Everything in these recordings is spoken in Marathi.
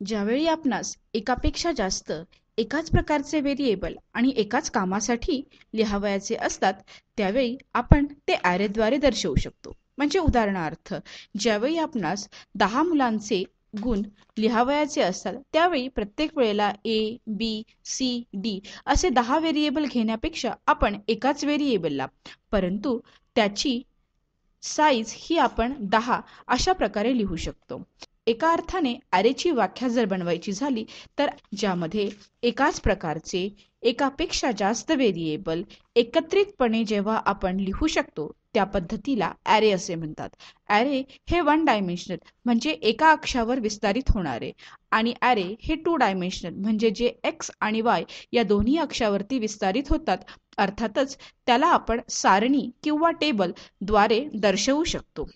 ज्यावेळी आपणास एकापेक्षा जास्त एकाच प्रकारचे व्हेरिएबल आणि एकाच कामासाठी लिहावयाचे असतात, त्यावेळी आपण ते ॲरेद्वारे दर्शवू शकतो. म्हणजे उदाहरणार्थ, ज्यावेळी आपणास 10 मुलांचे गुण लिहावयाचे असतात, त्यावेळी प्रत्येक वेळेला ए, बी, सी, डी असे 10 व्हेरिएबल घेण्यापेक्षा आपण एकाच व्हेरिएबलला, परंतु त्याची साईज ही आपण 10 अशा प्रकारे लिहू शकतो. एका अर्थाने ॲरेची व्याख्या जर बनवायची झाली तर ज्यामध्ये एकाच प्रकारचे एकापेक्षा जास्त व्हेरिएबल एकत्रितपणे जेव्हा आपण लिहू शकतो त्या पद्धतीला ॲरे असे म्हणतात. ॲरे हे 1 डायमेन्शनल म्हणजे एका अक्षावर विस्तारित होणारे आणि ॲरे हे 2 डायमेन्शनल म्हणजे जे एक्स आणि वाय या दोन्ही अक्षावरती विस्तारित होतात. अर्थातच त्याला आपण सारणी किंवा टेबल द्वारे दर्शवू शकतो.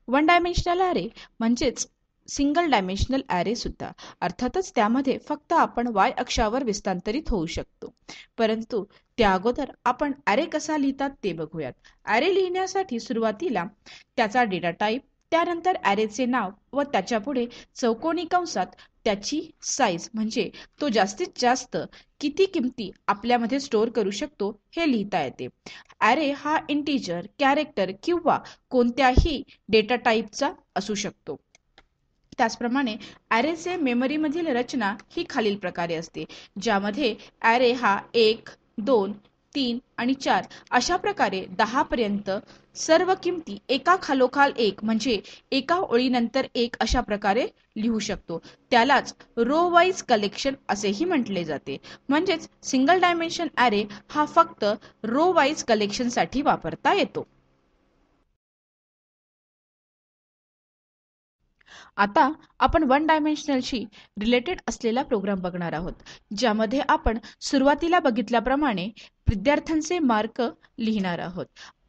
वन डायमेन्शनल ॲरे म्हणजेच सिंगल डायमेन्शनल ॲरे सुद्धा. अर्थातच त्यामध्ये फक्त आपण वाय अक्षावर विस्तारित होऊ शकतो. परंतु त्या अगोदर आपण ॲरे कसा लिहितात ते बघूयात. ॲरे लिहिण्यासाठी सुरुवातीला त्याचा डेटा टाईप, त्यानंतर ॲरेचे नाव व त्याच्या पुढे चौकोनी कंसात त्याची साईज म्हणजे तो जास्तीत जास्त किती किमती आपल्यामध्ये स्टोअर करू शकतो हे लिहिता येते. ॲरे हा इंटिजर, कॅरेक्टर किंवा कोणत्याही डेटा टाईपचा असू शकतो. त्याचप्रमाणे ॲरेचे मेमरीमधील रचना ही खालील प्रकारे असते, ज्यामध्ये ॲरे हा 1, 2, 3 आणि 4 अशा प्रकारे 10 पर्यंत सर्व किमती एका खालोखाल एक म्हणजे एका ओळीनंतर एक अशा प्रकारे लिहू शकतो. त्यालाच रो वाईज कलेक्शन असेही म्हटले जाते. म्हणजेच सिंगल डायमेन्शन ॲरे हा फक्त रो वाईज कलेक्शनसाठी वापरता येतो. आता आपण 1 डायमेन्शनलशी रिलेटेड असलेला प्रोग्राम बघणार आहोत, ज्यामध्ये आपण सुरुवातीला बघितल्याप्रमाणे विद्यार्थ्यांचे मार्क लिहिणार आहोत.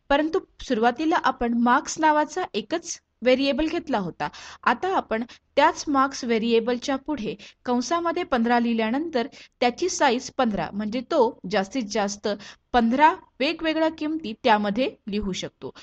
परंतु सुरुवातीला आपण मार्क्स नावाचा एकच व्हेरिएबल घेतला होता. आता आपण त्याच मार्क्स व्हेरिएबलच्या पुढे कंसामध्ये 15 लिहिल्यानंतर त्याची साईज 15 म्हणजे तो जास्तीत जास्त 15 वेगवेगळ्या किमती त्यामध्ये लिहू शकतो.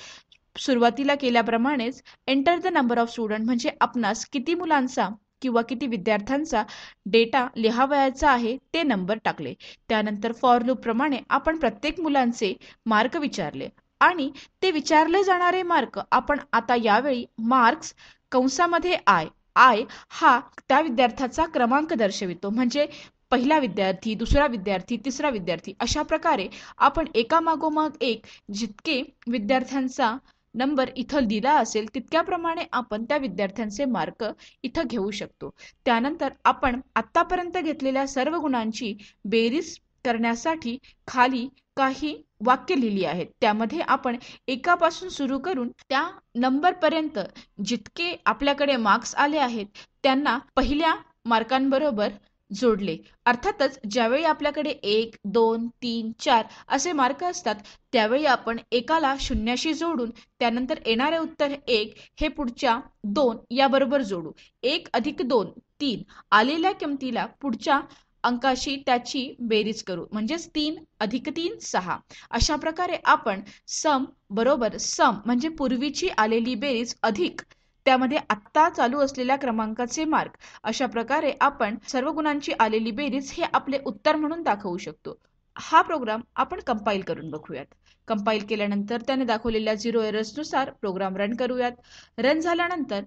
सुरुवातीला केल्याप्रमाणेच enter the number of student म्हणजे आपणास किती मुलांचा किंवा किती विद्यार्थ्यांचा डेटा लिहावयाचा आहे ते नंबर टाकले. त्यानंतर फॉर लूप प्रमाणे आपण प्रत्येक मुलांचे मार्क विचारले आणि ते विचारले जाणारे मार्क आपण आता यावेळी मार्क्स कंसामध्ये आय हा त्या विद्यार्थ्याचा क्रमांक दर्शवितो. म्हणजे पहिला विद्यार्थी, दुसरा विद्यार्थी, तिसरा विद्यार्थी अशा प्रकारे आपण एकामागोमाग एक जितके विद्यार्थ्यांचा नंबर इथं दिला असेल तितक्याप्रमाणे आपण त्या विद्यार्थ्यांचे मार्क इथं घेऊ शकतो. त्यानंतर आपण आतापर्यंत घेतलेल्या सर्व गुणांची बेरीज करण्यासाठी खाली काही वाक्य लिहिली आहेत. त्यामध्ये आपण एकापासून सुरू करून त्या नंबर पर्यंत जितके आपल्याकडे मार्क्स आले आहेत त्यांना पहिल्या मार्कांबरोबर जोडले. अर्थातच ज्यावेळी आपल्याकडे 1, 2, 3, 4 असे मार्क असतात त्यावेळी आपण एकाला शून्याशी जोडून त्यानंतर येणारे उत्तर 1 हे पुढच्या 2 याबरोबर जोडू. 1 अधिक 2 3 आलेल्या किमतीला पुढच्या अंकाशी त्याची बेरीज करू. म्हणजेच 3 अधिक 3 6 अशा प्रकारे आपण सम बरोबर सम म्हणजे पूर्वीची आलेली बेरीज अधिक त्यामध्ये आत्ता चालू असलेल्या क्रमांकाचे मार्क अशा प्रकारे आपण सर्व गुणांची आलेली बेरीज हे आपले उत्तर म्हणून दाखवू शकतो. हा प्रोग्राम आपण कंपाईल करून बघूयात. कंपाईल केल्यानंतर त्याने दाखवलेल्या 0 एरर्सनुसार प्रोग्राम रन करूयात. रन झाल्यानंतर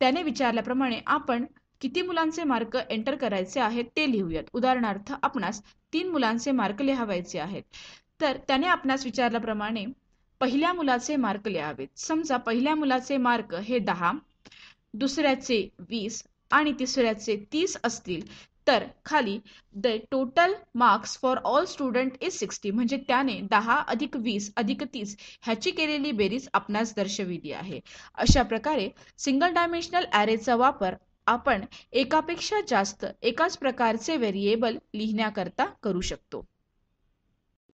त्याने विचारल्याप्रमाणे आपण किती मुलांचे मार्क एंटर करायचे आहेत ते लिहूयात. उदाहरणार्थ आपणास 3 मुलांचे मार्क लिहावायचे आहेत. तर त्याने आपणास विचारल्याप्रमाणे पहिल्या मुलाचे मार्क लिहावेत. समजा पहिल्या मुलाचे मार्क हे 10, दुसऱ्याचे 20 आणि तिसऱ्याचे 30 असतील तर खाली the total marks for all student is 60 म्हणजे त्याने 10 अधिक 20 अधिक 30 ह्याची केलेली बेरीज आपणास दर्शविली आहे. अशा प्रकारे सिंगल डायमेन्शनल ॲरेचा वापर आपण एकापेक्षा जास्त एकाच प्रकारचे व्हेरिएबल लिहिण्याकरता करू शकतो.